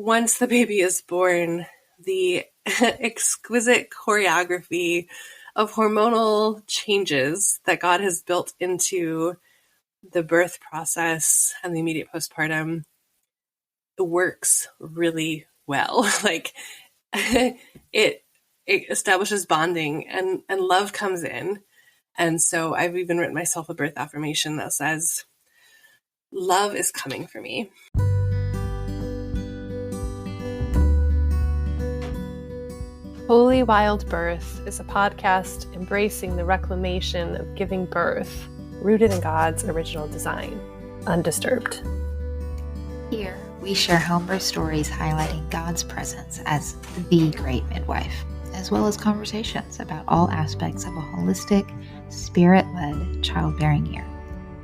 once the baby is born, the exquisite choreography of hormonal changes that God has built into the birth process and the immediate postpartum works really well. Like it establishes bonding and love comes in. And so I've even written myself a birth affirmation that says, love is coming for me. Holy Wild Birth is a podcast embracing the reclamation of giving birth, rooted in God's original design, undisturbed. Here, we share homebirth stories highlighting God's presence as the great midwife, as well as conversations about all aspects of a holistic, spirit-led childbearing year.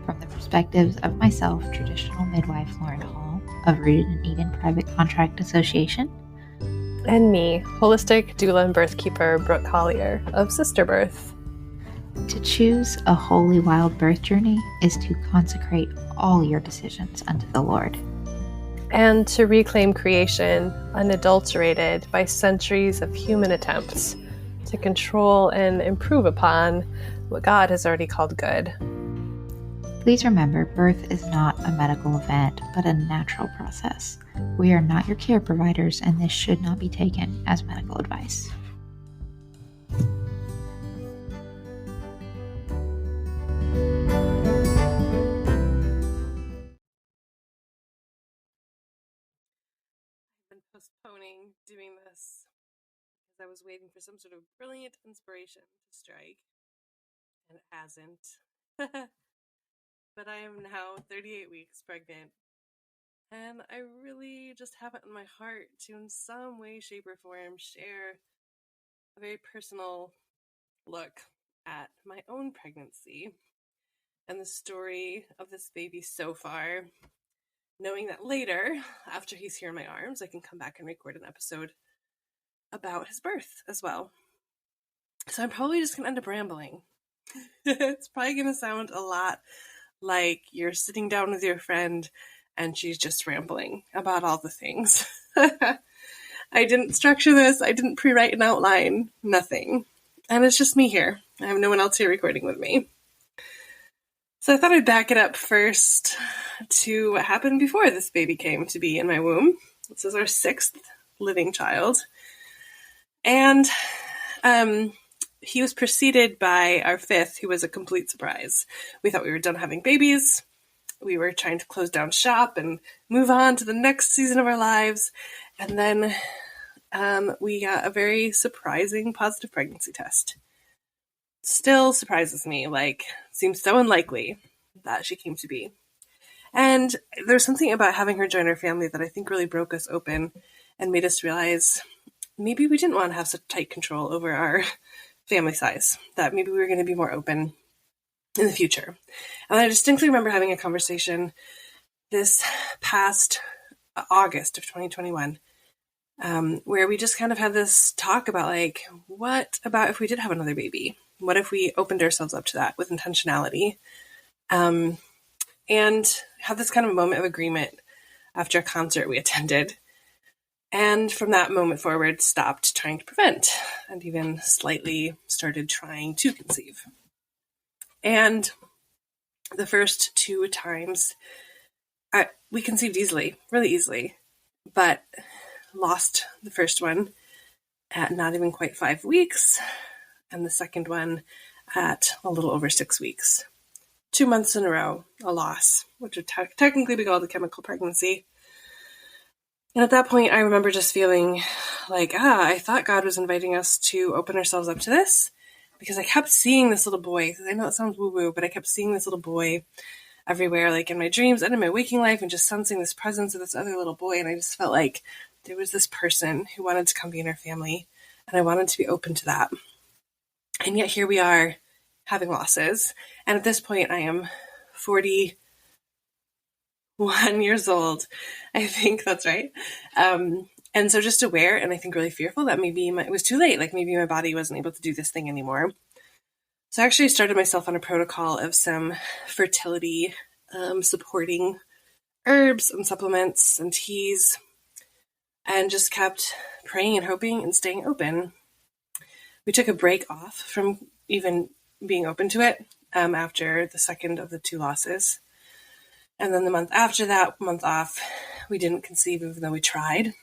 From the perspectives of myself, traditional midwife Lauren Hall of Rooted in Eden Private Contract Association, and me, holistic doula and birthkeeper Brooke Collier of Sister Birth. To choose a holy wild birth journey is to consecrate all your decisions unto the Lord. And to reclaim creation unadulterated by centuries of human attempts to control and improve upon what God has already called good. Please remember, birth is not a medical event, but a natural process. We are not your care providers, and this should not be taken as medical advice. I've been postponing doing this because I was waiting for some sort of brilliant inspiration to strike, and it hasn't. But I am now 38 weeks pregnant, and I really just have it in my heart to, in some way, shape, or form, share a very personal look at my own pregnancy and the story of this baby so far, knowing that later, after he's here in my arms, I can come back and record an episode about his birth as well. So I'm probably just going to end up rambling. It's probably going to sound a lot like you're sitting down with your friend and she's just rambling about all the things. I didn't structure this. I didn't pre-write an outline. Nothing. And it's just me here. I have no one else here recording with me. So I thought I'd back it up first to what happened before this baby came to be in my womb. This is our 6th living child. And he was preceded by our 5th, who was a complete surprise. We thought we were done having babies. We were trying to close down shop and move on to the next season of our lives. And then we got a very surprising positive pregnancy test. Still surprises me, seems so unlikely that she came to be. And there's something about having her join our family that I think really broke us open and made us realize maybe we didn't want to have such tight control over our family size, that maybe we were going to be more open in the future. And I distinctly remember having a conversation this past August of 2021, where we just kind of had this talk about what about if we did have another baby? What if we opened ourselves up to that with intentionality? And had this kind of moment of agreement after a concert we attended. And from that moment forward, stopped trying to prevent and even slightly started trying to conceive. And the first 2 times, we conceived easily, really easily, but lost the first one at not even quite 5 weeks, and the second one at a little over 6 weeks. 2 months in a row, a loss, which would technically be called a chemical pregnancy. And at that point, I remember just feeling I thought God was inviting us to open ourselves up to this, because I kept seeing this little boy. I know it sounds woo-woo, but I kept seeing this little boy everywhere, in my dreams and in my waking life, and just sensing this presence of this other little boy. And I just felt like there was this person who wanted to come be in our family, and I wanted to be open to that. And yet here we are having losses. And at this point, I am 41 years old. I think that's right. And so just aware, and I think really fearful that maybe it was too late. Maybe my body wasn't able to do this thing anymore. So I actually started myself on a protocol of some fertility supporting herbs and supplements and teas and just kept praying and hoping and staying open. We took a break off from even being open to it after the second of the 2 losses. And then the month after that, month off, we didn't conceive even though we tried.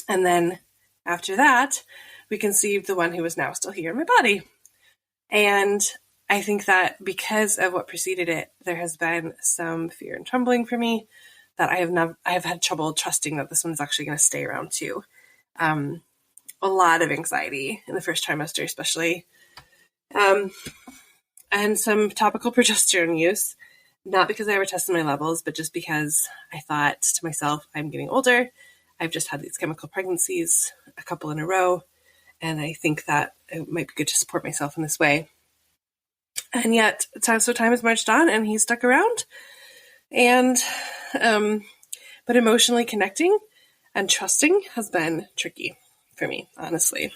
And then after that, we conceived the one who is now still here in my body. And I think that because of what preceded it, there has been some fear and trembling for me that I have had trouble trusting that this one's actually going to stay around too. A lot of anxiety in the first trimester, especially, and some topical progesterone use, not because I ever tested my levels, but just because I thought to myself, I'm getting older. I've just had these chemical pregnancies, a couple in a row, and I think that it might be good to support myself in this way. And yet, time has marched on, and he's stuck around. And, but emotionally connecting and trusting has been tricky for me, honestly.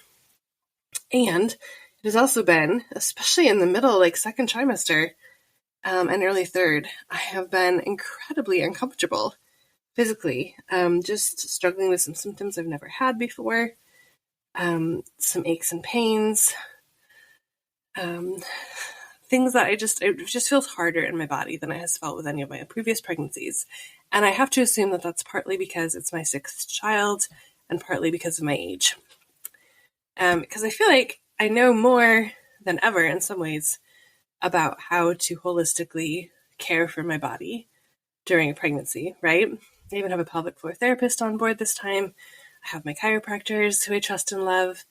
And it has also been, especially in the middle, like second trimester and early third, I have been incredibly uncomfortable physically, just struggling with some symptoms I've never had before, some aches and pains, things that it just feels harder in my body than it has felt with any of my previous pregnancies. And I have to assume that that's partly because it's my 6th child and partly because of my age. Because I feel like I know more than ever in some ways about how to holistically care for my body during a pregnancy, right? I even have a pelvic floor therapist on board this time. I have my chiropractors who I trust and love.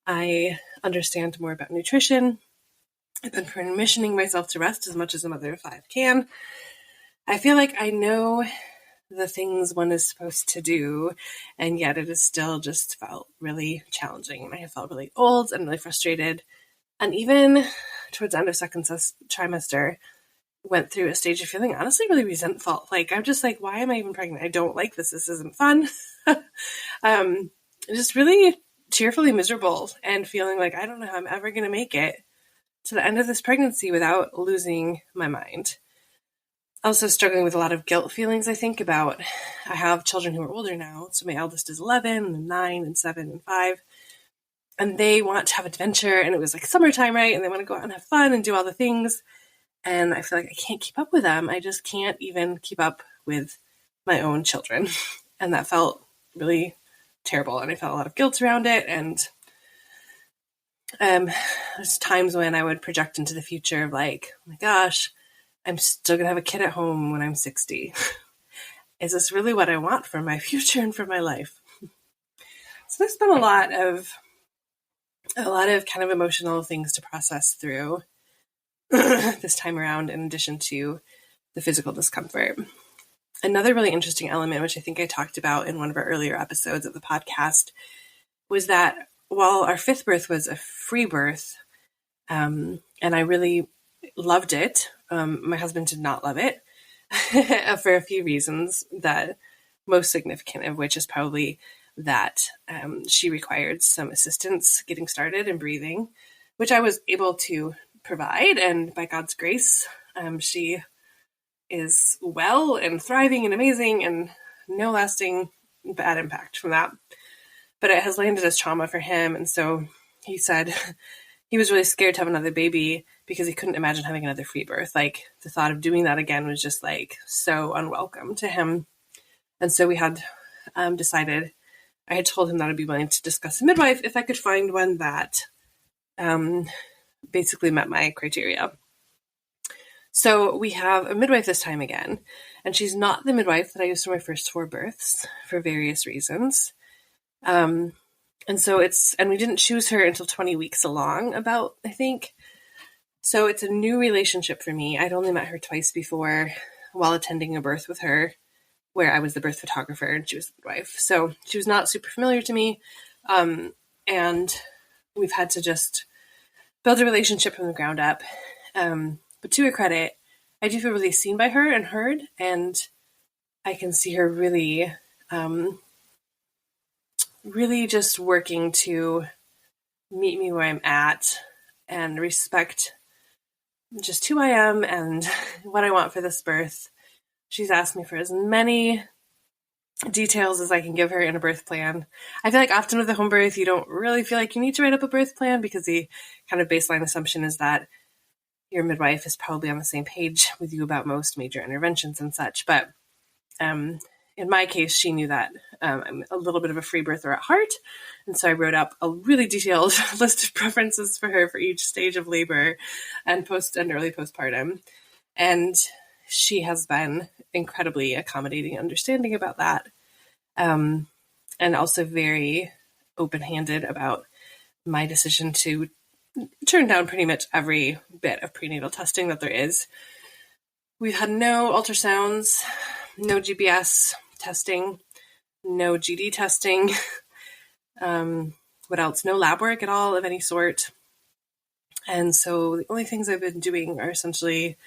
I understand more about nutrition. I've been permissioning myself to rest as much as a mother of 5 can. I feel like I know the things one is supposed to do, and yet it has still just felt really challenging. I have felt really old and really frustrated. And even towards the end of second trimester, went through a stage of feeling honestly really resentful. Like, I'm just like, why am I even pregnant? I don't like this. This isn't fun. Just really tearfully miserable and feeling like I don't know how I'm ever going to make it to the end of this pregnancy without losing my mind. Also struggling with a lot of guilt feelings, I think, about I have children who are older now. So my eldest is 11 and 9 and 7 and 5. And they want to have adventure. And it was like summertime, right? And they want to go out and have fun and do all the things. And I feel like I can't keep up with them. I just can't even keep up with my own children. And that felt really terrible. And I felt a lot of guilt around it. And there's times when I would project into the future of like, oh my gosh, I'm still going to have a kid at home when I'm 60. Is this really what I want for my future and for my life? So there's been a lot of kind of emotional things to process through this time around, in addition to the physical discomfort. Another really interesting element, which I think I talked about in one of our earlier episodes of the podcast, was that while our 5th birth was a free birth, and I really loved it, my husband did not love it for a few reasons, that most significant of which is probably that she required some assistance getting started and breathing, which I was able to provide. And by God's grace, she is well and thriving and amazing and no lasting bad impact from that. But it has landed as trauma for him. And so he said he was really scared to have another baby because he couldn't imagine having another free birth. Like, the thought of doing that again was just like so unwelcome to him. And so we had decided, I had told him that I'd be willing to discuss a midwife if I could find one that basically met my criteria. So we have a midwife this time again, and she's not the midwife that I used for my first 4 births for various reasons. And we didn't choose her until 20 weeks along, about, I think. So it's a new relationship for me. I'd only met her twice before while attending a birth with her, where I was the birth photographer and she was the midwife. So she was not super familiar to me. And we've had to just build a relationship from the ground up. But to her credit, I do feel really seen by her and heard, and I can see her really, really just working to meet me where I'm at and respect just who I am and what I want for this birth. She's asked me for as many details as I can give her in a birth plan. I feel like often with a home birth, you don't really feel like you need to write up a birth plan because the kind of baseline assumption is that your midwife is probably on the same page with you about most major interventions and such. But in my case, she knew that I'm a little bit of a free birther at heart. And so I wrote up a really detailed list of preferences for her for each stage of labor and early postpartum. And she has been incredibly accommodating and understanding about that. And also very open-handed about my decision to turn down pretty much every bit of prenatal testing that there is. We've had no ultrasounds, no GPS testing, no GD testing. What else? No lab work at all of any sort. And so the only things I've been doing are essentially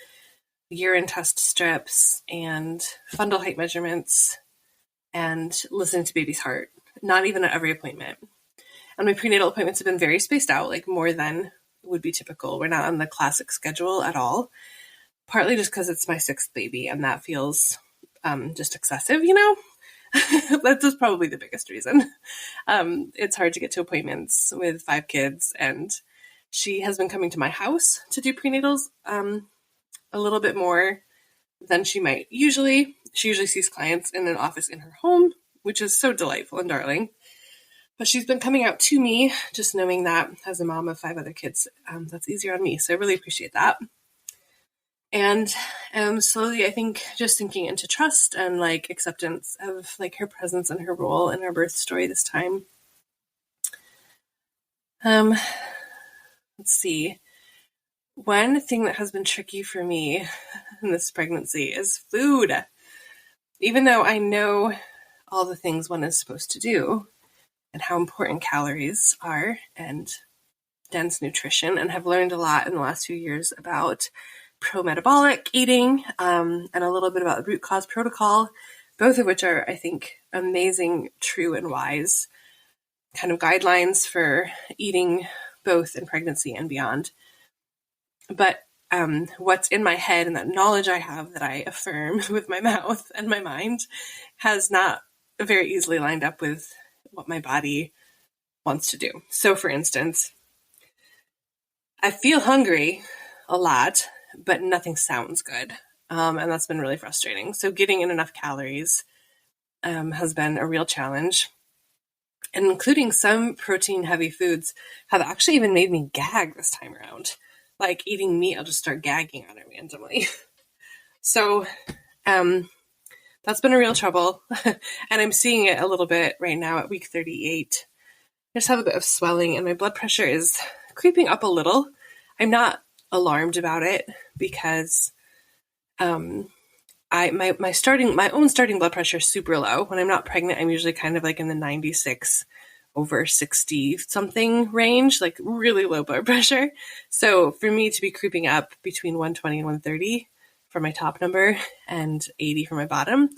urine test strips and fundal height measurements and listening to baby's heart, not even at every appointment. And my prenatal appointments have been very spaced out, like more than would be typical. We're not on the classic schedule at all, partly just because it's my 6th baby and that feels just excessive, you know? That's probably the biggest reason. It's hard to get to appointments with 5 kids, and she has been coming to my house to do prenatals a little bit more than she might usually. She usually sees clients in an office in her home, which is so delightful and darling. But she's been coming out to me, just knowing that as a mom of 5 other kids, that's easier on me. So I really appreciate that. And slowly, I think, just sinking into trust and like acceptance of like her presence and her role in our birth story this time. Let's see. One thing that has been tricky for me in this pregnancy is food. Even though I know all the things one is supposed to do and how important calories are and dense nutrition, and have learned a lot in the last few years about pro-metabolic eating and a little bit about the root cause protocol, both of which are, I think, amazing, true, and wise kind of guidelines for eating both in pregnancy and beyond. But what's in my head and that knowledge I have that I affirm with my mouth and my mind has not very easily lined up with what my body wants to do. So, for instance, I feel hungry a lot, but nothing sounds good. And that's been really frustrating. So getting in enough calories has been a real challenge. And including some protein-heavy foods have actually even made me gag this time around. Like eating meat, I'll just start gagging on it randomly. So that's been a real trouble. And I'm seeing it a little bit right now at week 38. I just have a bit of swelling and my blood pressure is creeping up a little. I'm not alarmed about it because my own starting blood pressure is super low. When I'm not pregnant, I'm usually kind of like in the 96/60 something range, like really low blood pressure. So for me to be creeping up between 120 and 130 for my top number and 80 for my bottom,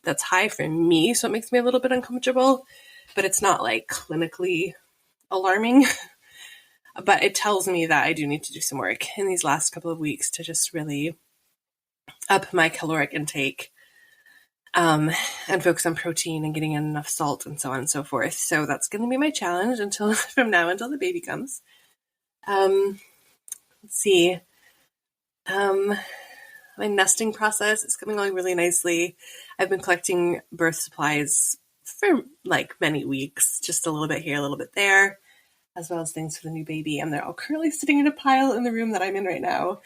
that's high for me. So it makes me a little bit uncomfortable, but it's not like clinically alarming. But it tells me that I do need to do some work in these last couple of weeks to just really up my caloric intake and focus on protein and getting in enough salt and so on and so forth. So that's going to be my challenge until the baby comes. Let's see. My nesting process is coming along really nicely. I've been collecting birth supplies for like many weeks, just a little bit here, a little bit there, as well as things for the new baby. And they're all currently sitting in a pile in the room that I'm in right now,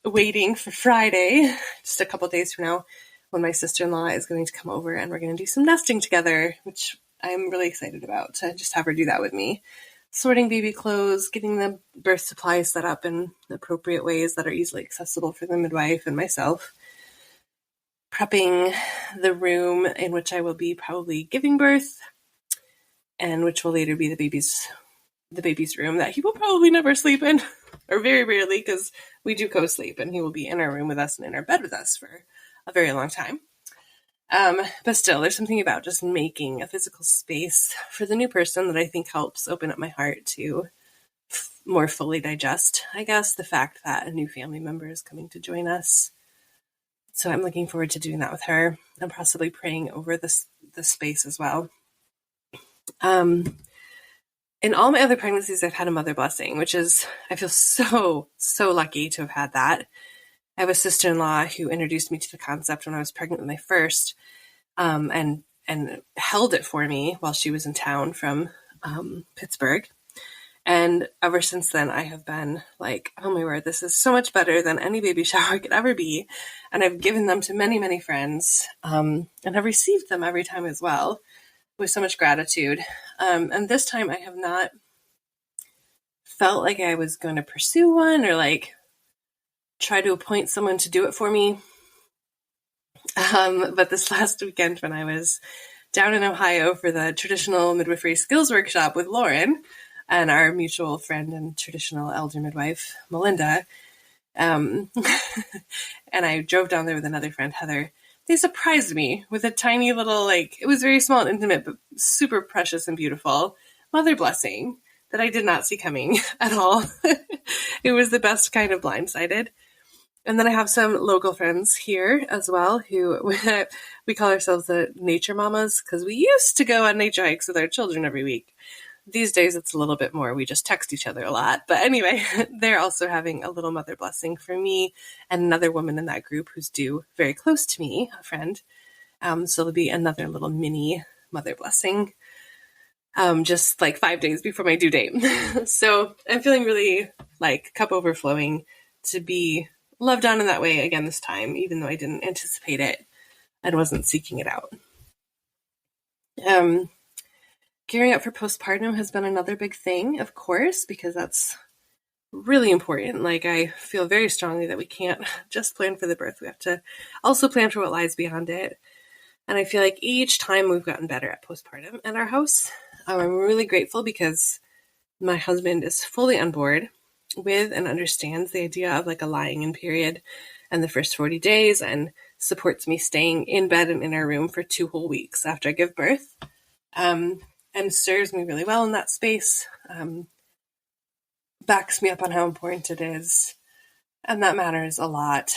waiting for Friday, just a couple days from now, when my sister-in-law is going to come over and we're going to do some nesting together, which I'm really excited about, to just have her do that with me. Sorting baby clothes, getting the birth supplies set up in appropriate ways that are easily accessible for the midwife and myself. Prepping the room in which I will be probably giving birth, and which will later be the baby's room that he will probably never sleep in, or very rarely, because we do co-sleep, and he will be in our room with us and in our bed with us for a very long time. But still, there's something about just making a physical space for the new person that I think helps open up my heart to more fully digest, I guess, the fact that a new family member is coming to join us. So I'm looking forward to doing that with her and possibly praying over this space as well. In all my other pregnancies, I've had a mother blessing, which is, I feel so lucky to have had that. I have a sister-in-law who introduced me to the concept when I was pregnant with my first, and held it for me while she was in town from Pittsburgh. And ever since then, I have been like, oh my word, this is so much better than any baby shower could ever be. And I've given them to many, many friends, and have received them every time as well, with so much gratitude. And this time I have not felt like I was going to pursue one or like try to appoint someone to do it for me. But this last weekend when I was down in Ohio for the traditional midwifery skills workshop with Lauren and our mutual friend and traditional elder midwife, Melinda, and I drove down there with another friend, Heather, they surprised me with a tiny little, like, it was very small and intimate, but super precious and beautiful mother blessing that I did not see coming at all. It was the best kind of blindsided. And then I have some local friends here as well who we call ourselves the nature mamas because we used to go on nature hikes with our children every week. These days it's a little bit more. We just text each other a lot. But anyway, they're also having a little mother blessing for me and another woman in that group who's due very close to me, a friend. So there'll be another little mini mother blessing just like 5 days before my due date. So I'm feeling really like cup overflowing to be loved on in that way again this time, even though I didn't anticipate it and wasn't seeking it out. Gearing up for postpartum has been another big thing, of course, because that's really important. Like, I feel very strongly that we can't just plan for the birth. We have to also plan for what lies beyond it. And I feel like each time we've gotten better at postpartum at our house. I'm really grateful because my husband is fully on board with and understands the idea of like a lying in period and the first 40 days and supports me staying in bed and in our room for 2 whole weeks after I give birth. And serves me really well in that space, backs me up on how important it is, and that matters a lot.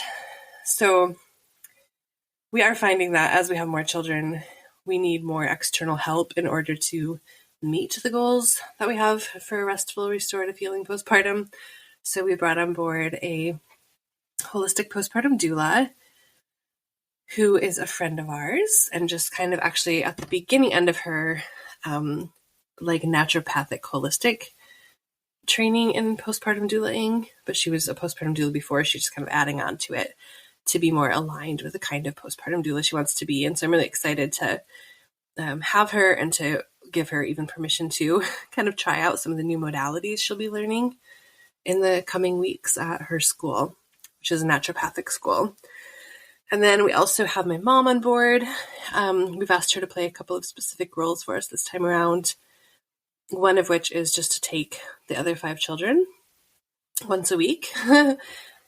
So we are finding that as we have more children, we need more external help in order to meet the goals that we have for a restful, restorative healing postpartum. So we brought on board a holistic postpartum doula who is a friend of ours and just kind of actually at the beginning end of her like naturopathic holistic training in postpartum doulaing, but she was a postpartum doula before. She's just kind of adding on to it to be more aligned with the kind of postpartum doula she wants to be. And so I'm really excited to have her and to give her even permission to kind of try out some of the new modalities she'll be learning in the coming weeks at her school, which is a naturopathic school. And then we also have my mom on board. We've asked her to play a couple of specific roles for us this time around, one of which is just to take the other 5 children once a week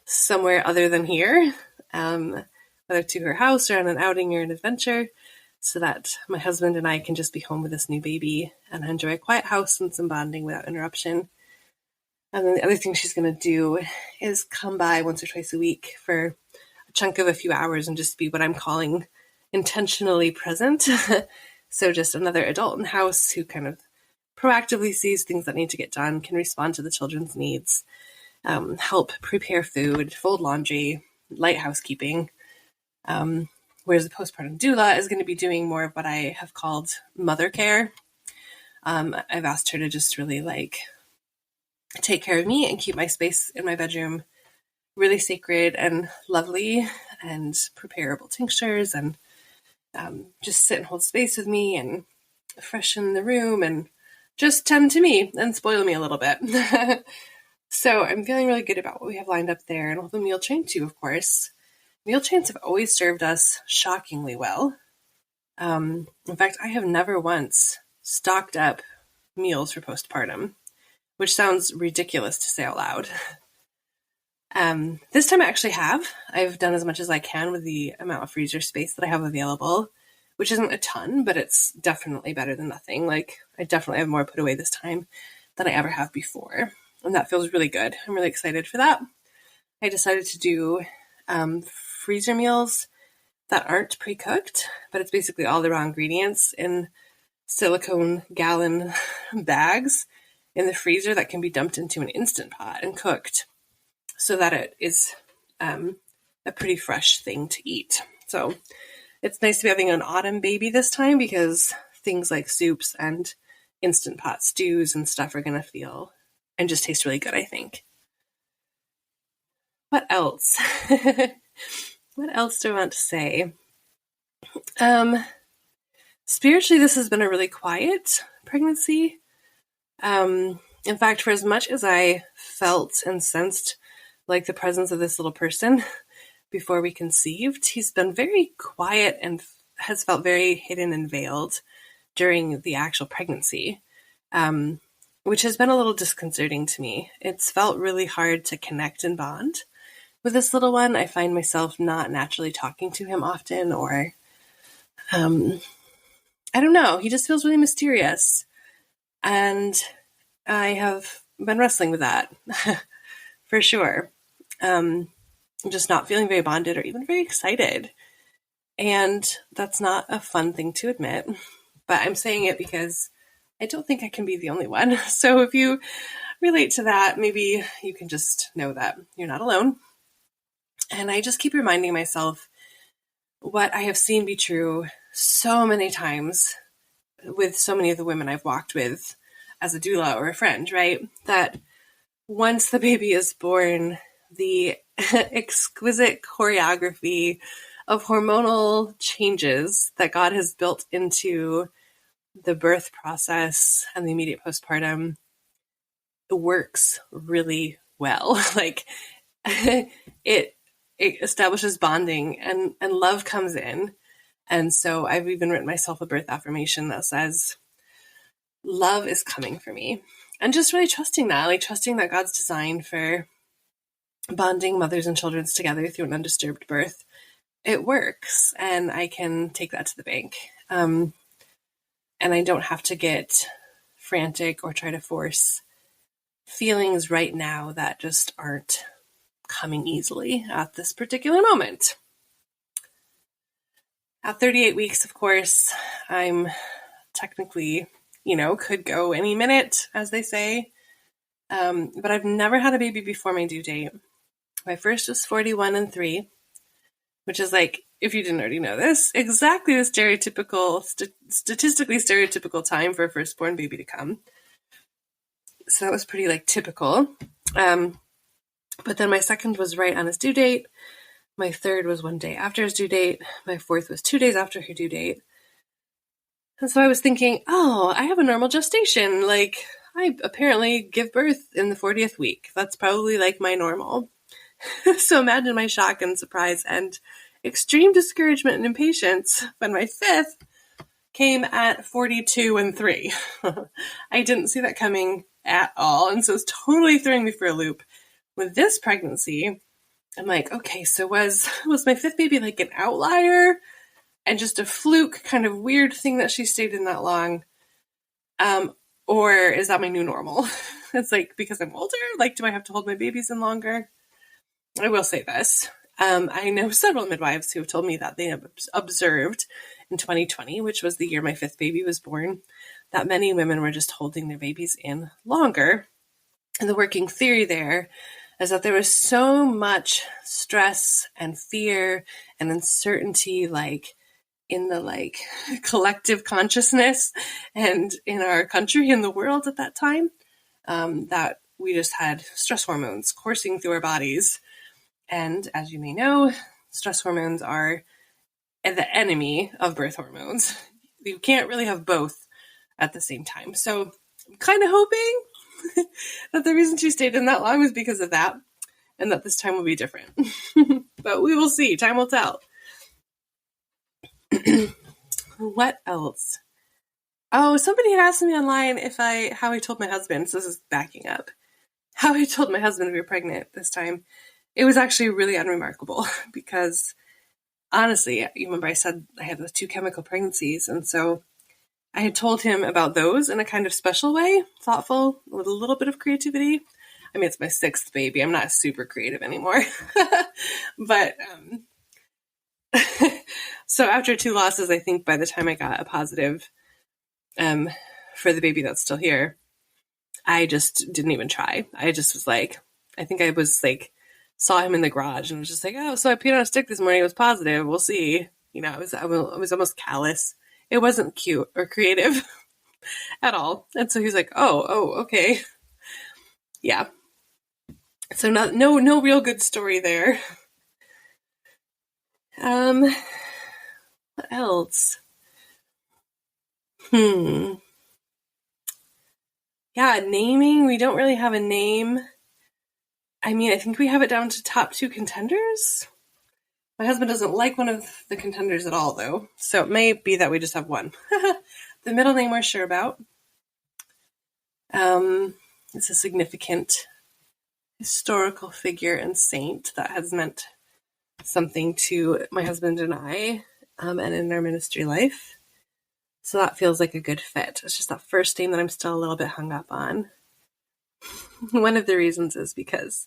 somewhere other than here, whether to her house or on an outing or an adventure, so that my husband and I can just be home with this new baby and enjoy a quiet house and some bonding without interruption. And then the other thing she's going to do is come by once or twice a week for a chunk of a few hours and just be what I'm calling intentionally present. So just another adult in the house who kind of proactively sees things that need to get done, can respond to the children's needs, help prepare food, fold laundry, light housekeeping. Whereas the postpartum doula is going to be doing more of what I have called mother care. I've asked her to just really like take care of me and keep my space in my bedroom really sacred and lovely, and preparable tinctures, and just sit and hold space with me and freshen the room and just tend to me and spoil me a little bit. So I'm feeling really good about what we have lined up there, and we'll have a meal train too, of course. Meal trains have always served us shockingly well. In fact, I have never once stocked up meals for postpartum, which sounds ridiculous to say out loud. This time I actually have. I've done as much as I can with the amount of freezer space that I have available, which isn't a ton, but it's definitely better than nothing. Like, I definitely have more put away this time than I ever have before, and that feels really good. I'm really excited for that. I decided to do freezer meals that aren't pre-cooked, but it's basically all the raw ingredients in silicone gallon bags in the freezer that can be dumped into an Instant Pot and cooked so that it is a pretty fresh thing to eat. So it's nice to be having an autumn baby this time because things like soups and Instant Pot stews and stuff are going to feel and just taste really good, I think. What else? What else do I want to say? Spiritually, this has been a really quiet pregnancy. In fact, for as much as I felt and sensed like the presence of this little person before we conceived, he's been very quiet and has felt very hidden and veiled during the actual pregnancy, which has been a little disconcerting to me. It's felt really hard to connect and bond with this little one. I find myself not naturally talking to him often, or I don't know. He just feels really mysterious. And I have been wrestling with that for sure. Just not feeling very bonded or even very excited. And that's not a fun thing to admit. But I'm saying it because I don't think I can be the only one. So if you relate to that, maybe you can just know that you're not alone. And I just keep reminding myself what I have seen be true so many times with so many of the women I've walked with as a doula or a friend, right? That once the baby is born, the exquisite choreography of hormonal changes that God has built into the birth process and the immediate postpartum works really well. Like it establishes bonding and love comes in. And so I've even written myself a birth affirmation that says, love is coming for me. And just really trusting that, like trusting that God's design for bonding mothers and children together through an undisturbed birth, it works. And I can take that to the bank. And I don't have to get frantic or try to force feelings right now that just aren't coming easily at this particular moment. At 38 weeks, of course, I'm technically, could go any minute, as they say. But I've never had a baby before my due date. My first was 41 and 3, which is like, if you didn't already know this, exactly the statistically stereotypical time for a firstborn baby to come. So that was pretty typical. But then my second was right on his due date. My third was 1 day after his due date. My fourth was 2 days after her due date. And so I was thinking, I have a normal gestation. I apparently give birth in the 40th week. That's probably my normal. So imagine my shock and surprise and extreme discouragement and impatience when my fifth came at 42 and 3. I didn't see that coming at all. And so it's totally throwing me for a loop. With this pregnancy, I'm like, okay, so was my fifth baby an outlier and just a fluke kind of weird thing that she stayed in that long? Or is that my new normal? It's because I'm older, do I have to hold my babies in longer? I will say this. I know several midwives who have told me that they have observed in 2020, which was the year my fifth baby was born, that many women were just holding their babies in longer. And the working theory there is that there was so much stress and fear and uncertainty, in the collective consciousness and in our country and the world at that time, that we just had stress hormones coursing through our bodies. And as you may know, stress hormones are the enemy of birth hormones. You can't really have both at the same time. So I'm kind of hoping that the reason she stayed in that long was because of that, and that this time will be different. But we will see. Time will tell. What else? Oh, somebody had asked me online how I told my husband. So this is backing up. How I told my husband we were pregnant this time. It was actually really unremarkable because honestly, you remember I said I had those 2 chemical pregnancies. And so I had told him about those in a kind of special way, thoughtful, with a little bit of creativity. I mean, it's my 6th baby. I'm not super creative anymore. But So after 2 losses, I think by the time I got a positive for the baby that's still here, I just didn't even try. I just was like, I think I was like, saw him in the garage and was just like, oh, so I peed on a stick this morning. It was positive. We'll see. I was almost callous. It wasn't cute or creative at all. And so he was like, oh, okay. Yeah. So no real good story there. What else? Yeah, naming. We don't really have a name. I mean, I think we have it down to top 2 contenders. My husband doesn't like one of the contenders at all, though. So it may be that we just have one. The middle name we're sure about. It's a significant historical figure and saint that has meant something to my husband and I, and in our ministry life. So that feels like a good fit. It's just that first name that I'm still a little bit hung up on. One of the reasons is because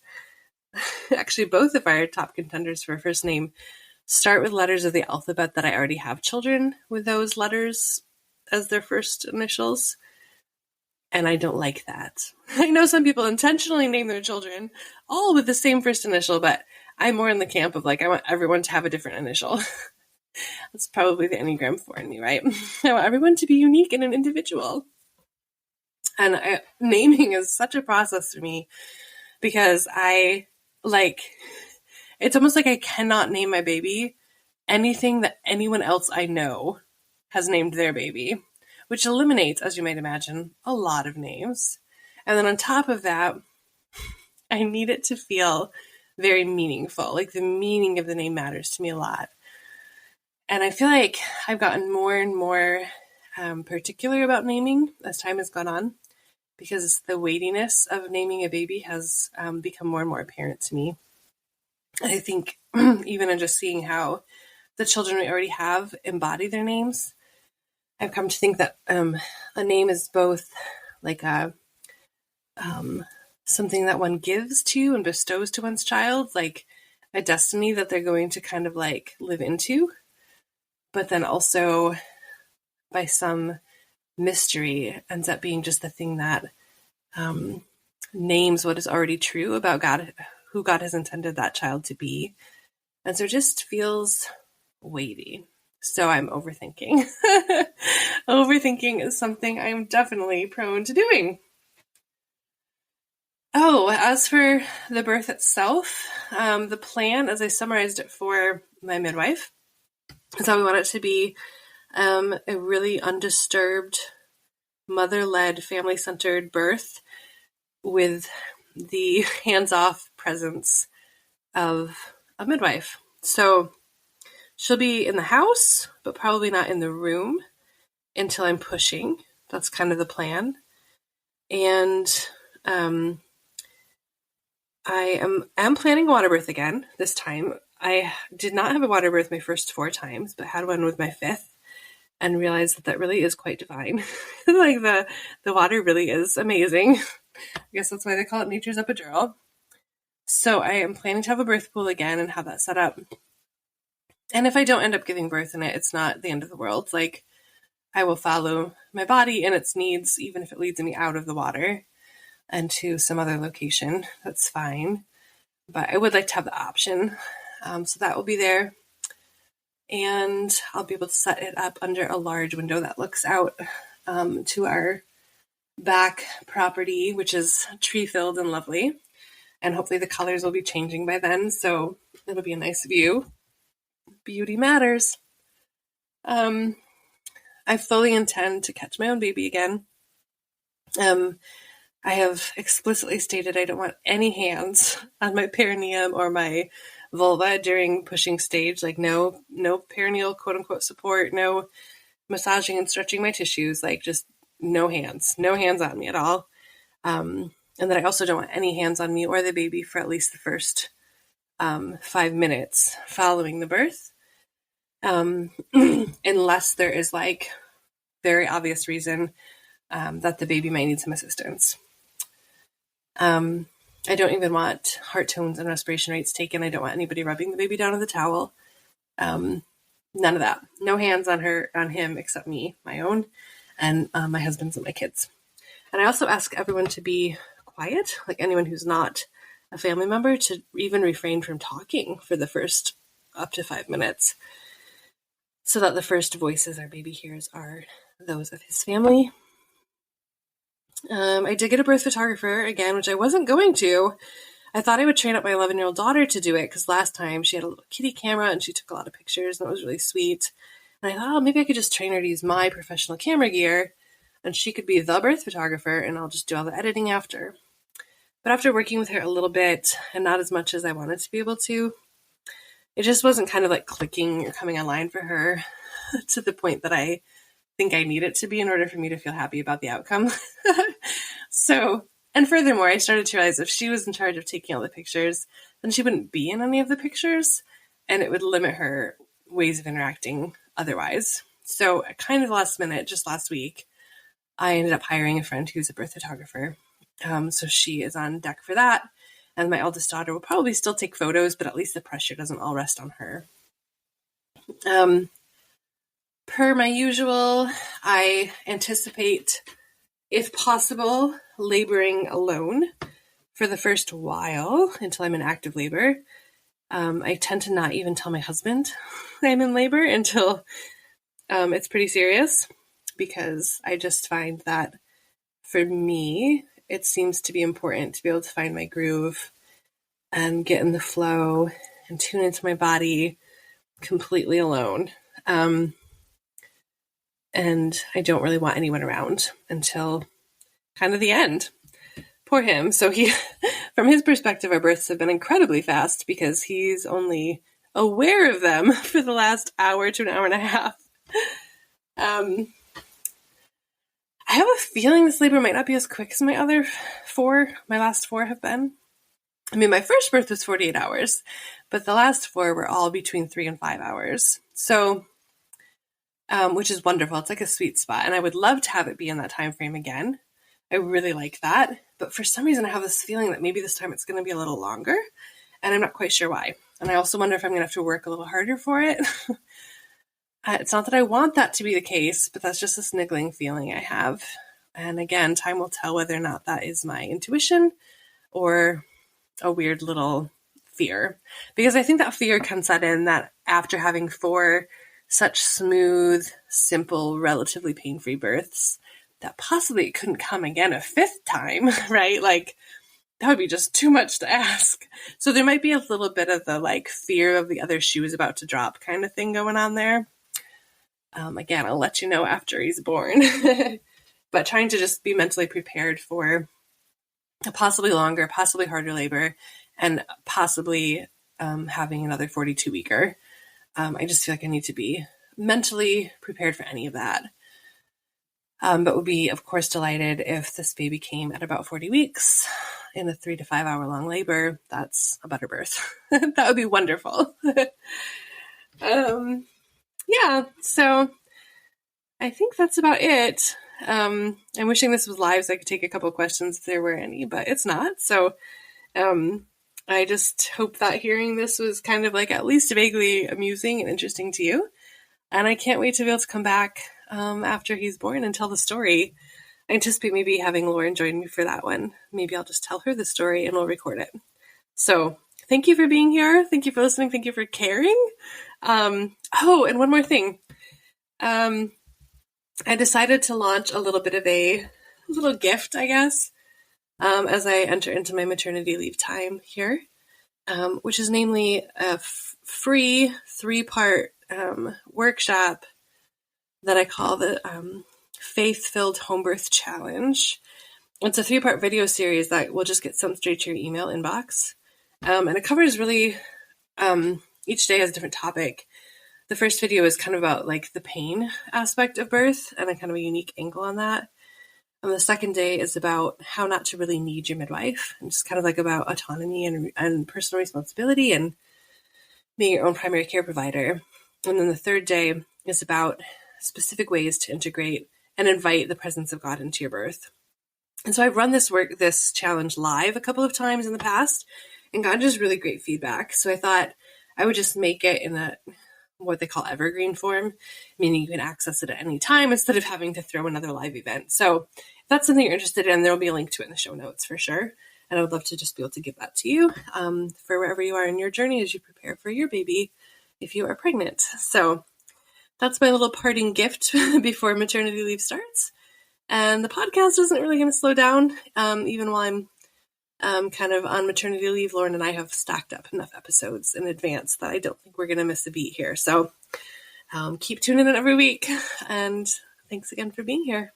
actually both of our top contenders for a first name start with letters of the alphabet that I already have children with those letters as their first initials. And I don't like that. I know some people intentionally name their children all with the same first initial, but I'm more in the camp of like, I want everyone to have a different initial. That's probably the Enneagram 4 in me, right? I want everyone to be unique and an individual. And naming is such a process for me because it's almost like I cannot name my baby anything that anyone else I know has named their baby, which eliminates, as you might imagine, a lot of names. And then on top of that, I need it to feel very meaningful. Like the meaning of the name matters to me a lot. And I feel like I've gotten more and more particular about naming as time has gone on, because the weightiness of naming a baby has become more and more apparent to me. I think even in just seeing how the children we already have embody their names, I've come to think that a name is both like a something that one gives to and bestows to one's child, like a destiny that they're going to kind of like live into, but then also by some mystery ends up being just the thing that names what is already true about God, who God has intended that child to be. And so it just feels weighty. So I'm overthinking. Overthinking is something I'm definitely prone to doing. Oh, as for the birth itself, the plan, as I summarized it for my midwife, is how we want it to be a really undisturbed, mother-led, family-centered birth with the hands-off presence of a midwife. So she'll be in the house, but probably not in the room until I'm pushing. That's kind of the plan. And I am planning a water birth again this time. I did not have a water birth my first 4 times, but had one with my 5th and realized that really is quite divine. Like the water really is amazing. I guess that's why they call it nature's epidural. So I am planning to have a birth pool again and have that set up. And if I don't end up giving birth in it, it's not the end of the world. Like, I will follow my body and its needs, even if it leads me out of the water and to some other location. That's fine. But I would like to have the option. So that will be there. And I'll be able to set it up under a large window that looks out to our back property, which is tree-filled and lovely. And hopefully the colors will be changing by then, so it'll be a nice view. Beauty matters. I fully intend to catch my own baby again. I have explicitly stated I don't want any hands on my perineum or my vulva during pushing stage. Like no perineal quote unquote support, no massaging and stretching my tissues, like just no hands on me at all. And then I also don't want any hands on me or the baby for at least the first 5 minutes following the birth. Unless there is like very obvious reason that the baby might need some assistance. I don't even want heart tones and respiration rates taken. I don't want anybody rubbing the baby down with a towel. None of that. No hands on him except me, my own, and my husband's and my kids. And I also ask everyone to be quiet, like anyone who's not a family member, to even refrain from talking for the first up to 5 minutes, so that the first voices our baby hears are those of his family. I did get a birth photographer again, which I wasn't going to. I thought I would train up my 11-year-old daughter to do it, because last time she had a little kitty camera and she took a lot of pictures and it was really sweet. And I thought, oh, maybe I could just train her to use my professional camera gear and she could be the birth photographer and I'll just do all the editing after. But after working with her a little bit and not as much as I wanted to be able to, it just wasn't kind of like clicking or coming online for her to the point that I think I need it to be in order for me to feel happy about the outcome. So, and furthermore, I started to realize if she was in charge of taking all the pictures, then she wouldn't be in any of the pictures and it would limit her ways of interacting otherwise. So kind of last minute, just last week, I ended up hiring a friend who's a birth photographer. So she is on deck for that. And my eldest daughter will probably still take photos, but at least the pressure doesn't all rest on her. Per my usual, I anticipate, if possible, laboring alone for the first while until I'm in active labor. I tend to not even tell my husband I'm in labor until it's pretty serious, because I just find that for me, it seems to be important to be able to find my groove and get in the flow and tune into my body completely alone. And I don't really want anyone around until kind of the end. Poor him. So from his perspective, our births have been incredibly fast because he's only aware of them for the last hour to an hour and a half. I have a feeling this labor might not be as quick as my last four have been. I mean, my first birth was 48 hours, but the last four were all between 3 and 5 hours. So, which is wonderful. It's like a sweet spot. And I would love to have it be in that time frame again. I really like that. But for some reason, I have this feeling that maybe this time it's going to be a little longer. And I'm not quite sure why. And I also wonder if I'm going to have to work a little harder for it. It's not that I want that to be the case, but that's just a niggling feeling I have. And again, time will tell whether or not that is my intuition or a weird little fear. Because I think that fear can set in that after having 4 such smooth, simple, relatively pain-free births, that possibly it couldn't come again a 5th time, right? Like, that would be just too much to ask. So there might be a little bit of the like fear of the other shoe is about to drop kind of thing going on there. Again, I'll let you know after he's born. But trying to just be mentally prepared for a possibly longer, possibly harder labor, and possibly having another 42-weeker. I just feel like I need to be mentally prepared for any of that. But would be, of course, delighted if this baby came at about 40 weeks in a 3 to 5 hour long labor. That's a better birth. That would be wonderful. Yeah, so I think that's about it. I'm wishing this was live so I could take a couple questions if there were any, but it's not. So I just hope that hearing this was kind of like at least vaguely amusing and interesting to you. And I can't wait to be able to come back after he's born and tell the story. I anticipate maybe having Lauren join me for that one. Maybe I'll just tell her the story and we'll record it. So thank you for being here. Thank you for listening. Thank you for caring. Oh, and one more thing. I decided to launch a little bit of a little gift, I guess, as I enter into my maternity leave time here, which is namely a free 3-part workshop that I call the Faith-Filled Home Birth Challenge. It's a 3-part video series that will just get sent straight to your email inbox. And it covers really, each day has a different topic. The first video is kind of about like the pain aspect of birth and a kind of a unique angle on that. And the second day is about how not to really need your midwife, and just kind of like about autonomy and personal responsibility and being your own primary care provider. And then the third day is about specific ways to integrate and invite the presence of God into your birth. And so I've run this challenge live a couple of times in the past and gotten just really great feedback. So I thought I would just make it in a what they call evergreen form, meaning you can access it at any time instead of having to throw another live event. So if that's something you're interested in, there will be a link to it in the show notes for sure. And I would love to just be able to give that to you for wherever you are in your journey as you prepare for your baby if you are pregnant. So that's my little parting gift before maternity leave starts. And the podcast isn't really going to slow down. Even while I'm kind of on maternity leave, Lauren and I have stacked up enough episodes in advance that I don't think we're going to miss a beat here. So keep tuning in every week. And thanks again for being here.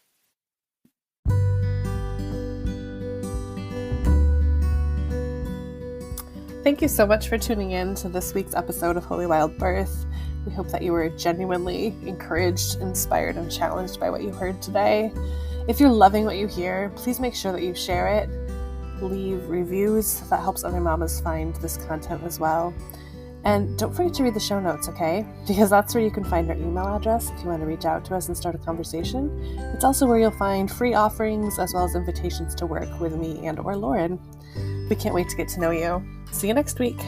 Thank you so much for tuning in to this week's episode of Holy Wild Birth. We hope that you were genuinely encouraged, inspired, and challenged by what you heard today. If you're loving what you hear, please make sure that you share it. Leave reviews. That helps other mamas find this content as well. And don't forget to read the show notes, okay? Because that's where you can find our email address if you want to reach out to us and start a conversation. It's also where you'll find free offerings as well as invitations to work with me and or Lauren. We can't wait to get to know you. See you next week.